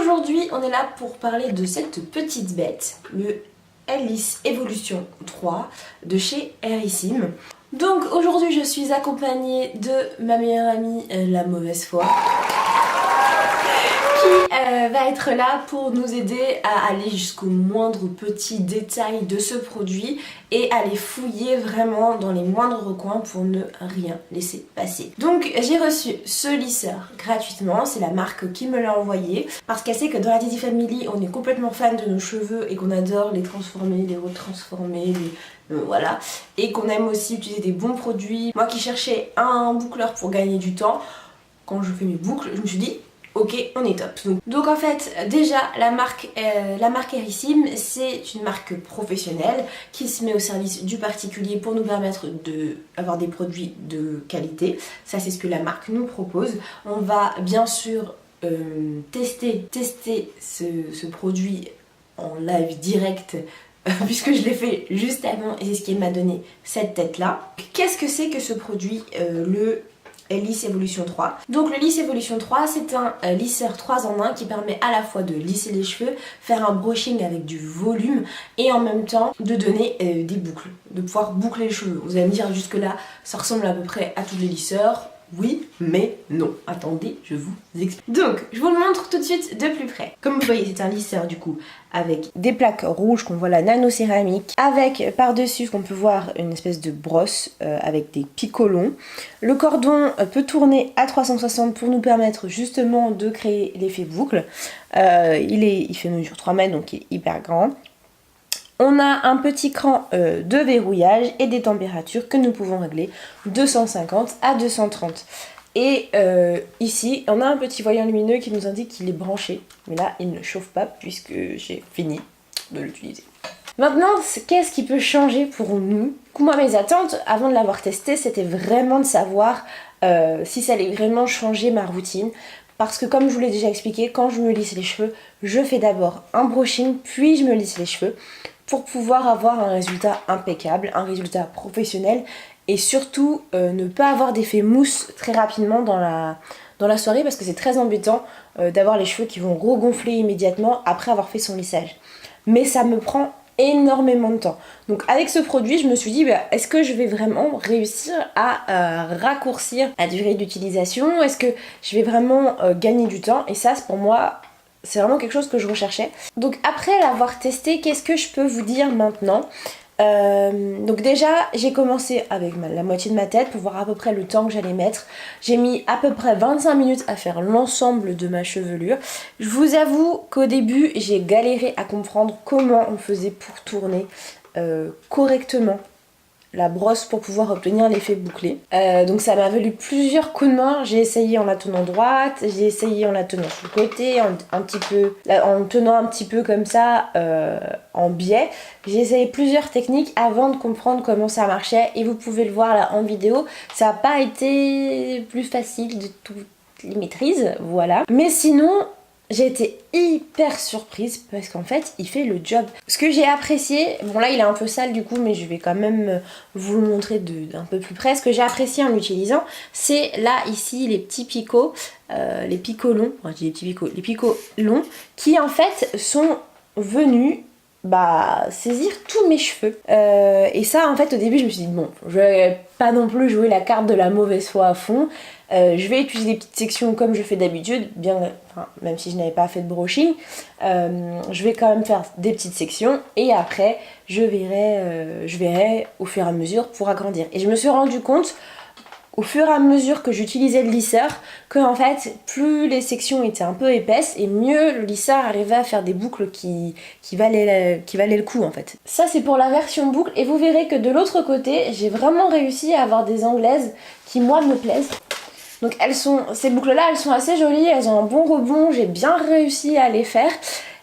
Aujourd'hui, on est là pour parler de cette petite bête, le Alice Evolution 3 de chez Airissime. Donc aujourd'hui, je suis accompagnée de ma meilleure amie, la mauvaise foi, qui va être là pour nous aider à aller jusqu'au moindre petit détail de ce produit et à les fouiller vraiment dans les moindres recoins pour ne rien laisser passer. Donc j'ai reçu ce lisseur gratuitement, c'est la marque qui me l'a envoyé parce qu'elle sait que dans la Didi Family on est complètement fan de nos cheveux et qu'on adore les transformer, les retransformer, voilà, et qu'on aime aussi utiliser des bons produits. Moi qui cherchais un boucleur pour gagner du temps, quand je fais mes boucles, je me suis dit ok, on est top. Donc en fait, déjà, la marque Airissime, c'est une marque professionnelle qui se met au service du particulier pour nous permettre d'avoir des produits de qualité. Ça, c'est ce que la marque nous propose. On va bien sûr tester ce produit en live direct puisque je l'ai fait juste avant et c'est ce qui m'a donné cette tête là. Qu'est-ce que c'est que ce produit, le Alice Evolution 3. Donc le Alice Evolution 3, c'est un lisseur 3 en 1 qui permet à la fois de lisser les cheveux, faire un brushing avec du volume et en même temps de donner des boucles, de pouvoir boucler les cheveux. Vous allez me dire jusque là, ça ressemble à peu près à tous les lisseurs. Oui, mais non. Attendez, je vous explique. Donc, je vous le montre tout de suite de plus près. Comme vous voyez, c'est un lisseur du coup avec des plaques rouges qu'on voit la nano-céramique, avec par-dessus qu'on peut voir une espèce de brosse avec des picots longs. Le cordon peut tourner à 360 pour nous permettre justement de créer l'effet boucle. Il fait mesure 3 mètres, donc il est hyper grand. On a un petit cran de verrouillage et des températures que nous pouvons régler de 150 à 230. Et ici, on a un petit voyant lumineux qui nous indique qu'il est branché. Mais là, il ne chauffe pas puisque j'ai fini de l'utiliser. Maintenant, qu'est-ce qui peut changer pour nous? Moi, mes attentes, avant de l'avoir testé, c'était vraiment de savoir si ça allait vraiment changer ma routine. Parce que comme je vous l'ai déjà expliqué, quand je me lisse les cheveux, je fais d'abord un brushing, puis je me lisse les cheveux pour pouvoir avoir un résultat impeccable, un résultat professionnel et surtout ne pas avoir d'effet mousse très rapidement dans la soirée parce que c'est très embêtant d'avoir les cheveux qui vont regonfler immédiatement après avoir fait son lissage. Mais ça me prend énormément de temps. Donc avec ce produit, je me suis dit, est-ce que je vais vraiment réussir à raccourcir la durée d'utilisation? Est-ce que je vais vraiment gagner du temps? Et ça, pour moi, c'est vraiment quelque chose que je recherchais. Donc après l'avoir testé, qu'est-ce que je peux vous dire maintenant? Donc déjà j'ai commencé avec la moitié de ma tête pour voir à peu près le temps que j'allais mettre. J'ai mis à peu près 25 minutes à faire l'ensemble de ma chevelure. Je vous avoue qu'au début j'ai galéré à comprendre comment on faisait pour tourner correctement la brosse pour pouvoir obtenir l'effet bouclé. Donc ça m'a valu plusieurs coups de main. J'ai essayé en la tenant droite, j'ai essayé en la tenant sur le côté, en tenant un petit peu comme ça en biais. J'ai essayé plusieurs techniques avant de comprendre comment ça marchait et vous pouvez le voir là en vidéo. Ça n'a pas été plus facile de toutes les maîtrises, voilà. Mais sinon, j'ai été hyper surprise parce qu'en fait il fait le job. Ce que j'ai apprécié, bon là il est un peu sale du coup mais je vais quand même vous le montrer d'un peu plus près. Ce que j'ai apprécié en l'utilisant, c'est là ici les petits picots, les picots longs, enfin, je dis les picots longs qui en fait sont venus saisir tous mes cheveux. Et ça en fait au début je me suis dit bon, je vais pas non plus jouer la carte de la mauvaise foi à fond. Je vais utiliser des petites sections comme je fais d'habitude, même si je n'avais pas fait de brushing, je vais quand même faire des petites sections et après je verrai au fur et à mesure pour agrandir. Et je me suis rendu compte au fur et à mesure que j'utilisais le lisseur que en fait plus les sections étaient un peu épaisses et mieux le lisseur arrivait à faire des boucles qui valaient le coup en fait. Ça c'est pour la version boucle et vous verrez que de l'autre côté j'ai vraiment réussi à avoir des anglaises qui moi me plaisent. Donc ces boucles là elles sont assez jolies, elles ont un bon rebond, j'ai bien réussi à les faire.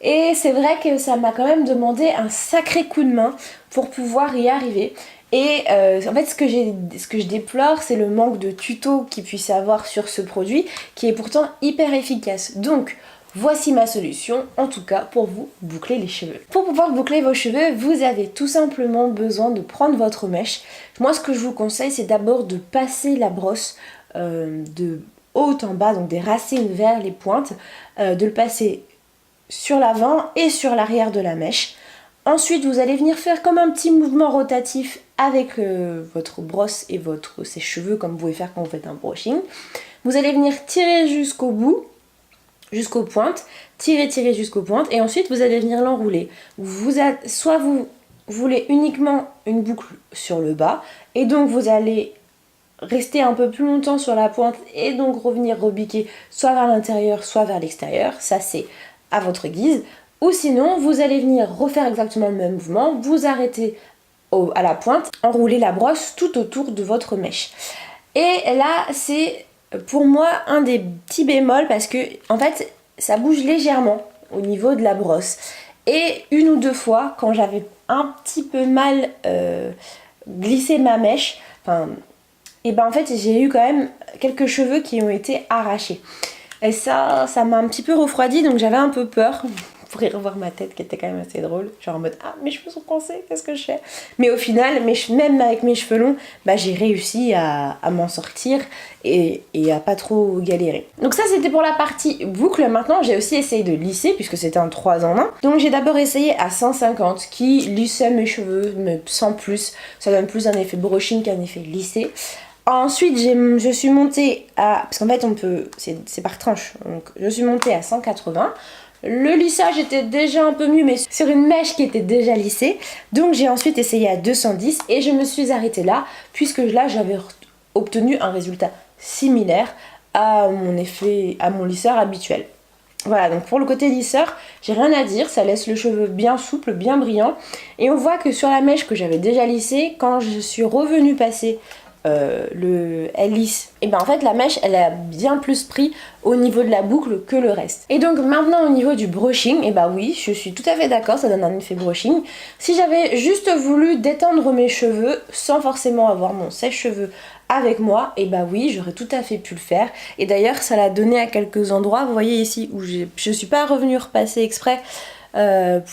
Et c'est vrai que ça m'a quand même demandé un sacré coup de main pour pouvoir y arriver. Et en fait ce que je déplore c'est le manque de tuto qu'il puisse avoir sur ce produit qui est pourtant hyper efficace. Donc voici ma solution en tout cas pour vous boucler les cheveux. Pour pouvoir boucler vos cheveux vous avez tout simplement besoin de prendre votre mèche. Moi ce que je vous conseille c'est d'abord de passer la brosse de haut en bas, donc des racines vers les pointes, de le passer sur l'avant et sur l'arrière de la mèche. Ensuite, vous allez venir faire comme un petit mouvement rotatif avec votre brosse et votre sèche-cheveux, comme vous pouvez faire quand vous faites un brushing. Vous allez venir tirer jusqu'au bout, jusqu'aux pointes, tirer jusqu'aux pointes, et ensuite vous allez venir l'enrouler. Soit vous voulez uniquement une boucle sur le bas, et donc vous allez rester un peu plus longtemps sur la pointe, et donc revenir rebiquer soit vers l'intérieur, soit vers l'extérieur. Ça, c'est à votre guise. Ou sinon, vous allez venir refaire exactement le même mouvement, vous arrêtez à la pointe, enrouler la brosse tout autour de votre mèche. Et là, c'est pour moi un des petits bémols parce que en fait, ça bouge légèrement au niveau de la brosse. Et une ou deux fois, quand j'avais un petit peu mal glissé ma mèche, et ben en fait, j'ai eu quand même quelques cheveux qui ont été arrachés. Et ça m'a un petit peu refroidi, donc j'avais un peu peur. Vous pourrez revoir ma tête qui était quand même assez drôle, genre en mode ah mes cheveux sont coincés, qu'est-ce que je fais? Mais au final, même avec mes cheveux longs, bah, j'ai réussi à m'en sortir et à pas trop galérer. Donc ça c'était pour la partie boucle. Maintenant j'ai aussi essayé de lisser puisque c'était un 3 en 1. Donc j'ai d'abord essayé à 150 qui lissait mes cheveux mais sans plus. Ça donne plus un effet brushing qu'un effet lissé. Ensuite, je suis montée à... Parce qu'en fait, c'est par tranche. Donc, je suis montée à 180. Le lissage était déjà un peu mieux, mais sur une mèche qui était déjà lissée. Donc, j'ai ensuite essayé à 210 et je me suis arrêtée là, puisque là, j'avais obtenu un résultat similaire à mon lisseur habituel. Voilà, donc pour le côté lisseur, j'ai rien à dire, ça laisse le cheveu bien souple, bien brillant. Et on voit que sur la mèche que j'avais déjà lissée, quand je suis revenue passer... elle lisse, et ben en fait la mèche elle a bien plus pris au niveau de la boucle que le reste. Et donc maintenant au niveau du brushing, et ben oui, je suis tout à fait d'accord, ça donne un effet brushing. Si j'avais juste voulu détendre mes cheveux sans forcément avoir mon sèche-cheveux avec moi, et ben oui, j'aurais tout à fait pu le faire. Et d'ailleurs ça l'a donné à quelques endroits, vous voyez ici où je suis pas revenue repasser exprès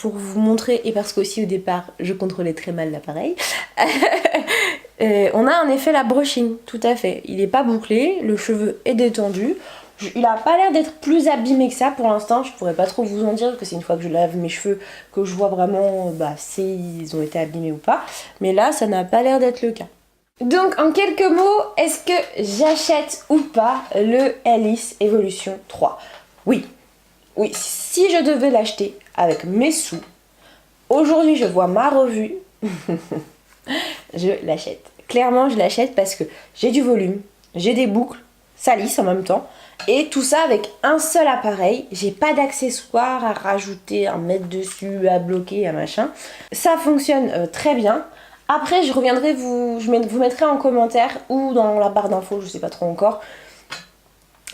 pour vous montrer, et parce qu'aussi au départ je contrôlais très mal l'appareil. On a en effet la brushing, tout à fait. Il n'est pas bouclé, le cheveu est détendu. Il a pas l'air d'être plus abîmé que ça pour l'instant. Je pourrais pas trop vous en dire parce que c'est une fois que je lave mes cheveux que je vois vraiment s'ils ont été abîmés ou pas. Mais là, ça n'a pas l'air d'être le cas. Donc en quelques mots, est-ce que j'achète ou pas le Alice Evolution 3? Oui. Oui, si je devais l'acheter avec mes sous, aujourd'hui je vois ma revue, je l'achète. Clairement je l'achète parce que j'ai du volume, j'ai des boucles, ça lisse en même temps, et tout ça avec un seul appareil. J'ai pas d'accessoires à rajouter, à mettre dessus, à bloquer, à machin. Ça fonctionne très bien. Après je reviendrai, vous mettrai en commentaire ou dans la barre d'infos, je sais pas trop encore,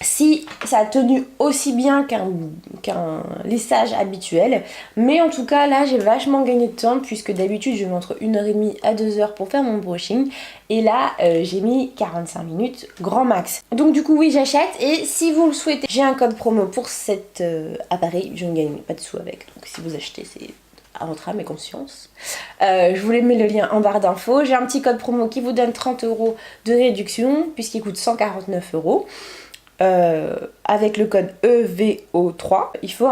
si ça a tenu aussi bien qu'un lissage habituel. Mais en tout cas là j'ai vachement gagné de temps, puisque d'habitude je mets entre 1h30 à 2h pour faire mon brushing, et là j'ai mis 45 minutes grand max. Donc du coup oui, j'achète, et si vous le souhaitez, j'ai un code promo pour cet appareil, je ne gagne pas de sous avec, donc si vous achetez c'est à votre âme et conscience. Je vous mets le lien en barre d'infos. J'ai un petit code promo qui vous donne 30 € de réduction puisqu'il coûte 149 €. Avec le code EVO3. Il faut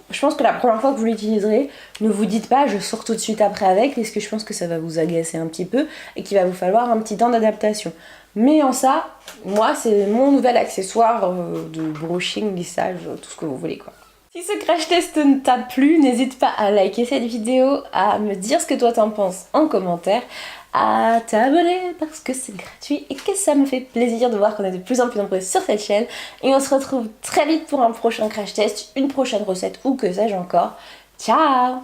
je pense que la première fois que vous l'utiliserez, ne vous dites pas je sors tout de suite après avec, parce que je pense que ça va vous agacer un petit peu et qu'il va vous falloir un petit temps d'adaptation. Mais en ça, moi c'est mon nouvel accessoire de brushing, lissage, tout ce que vous voulez quoi. Si ce crash test ne t'a plu, n'hésite pas à liker cette vidéo, à me dire ce que toi t'en penses en commentaire, à t'abonner parce que c'est gratuit et que ça me fait plaisir de voir qu'on est de plus en plus nombreux sur cette chaîne. Et on se retrouve très vite pour un prochain crash test, une prochaine recette ou que sais-je encore. Ciao!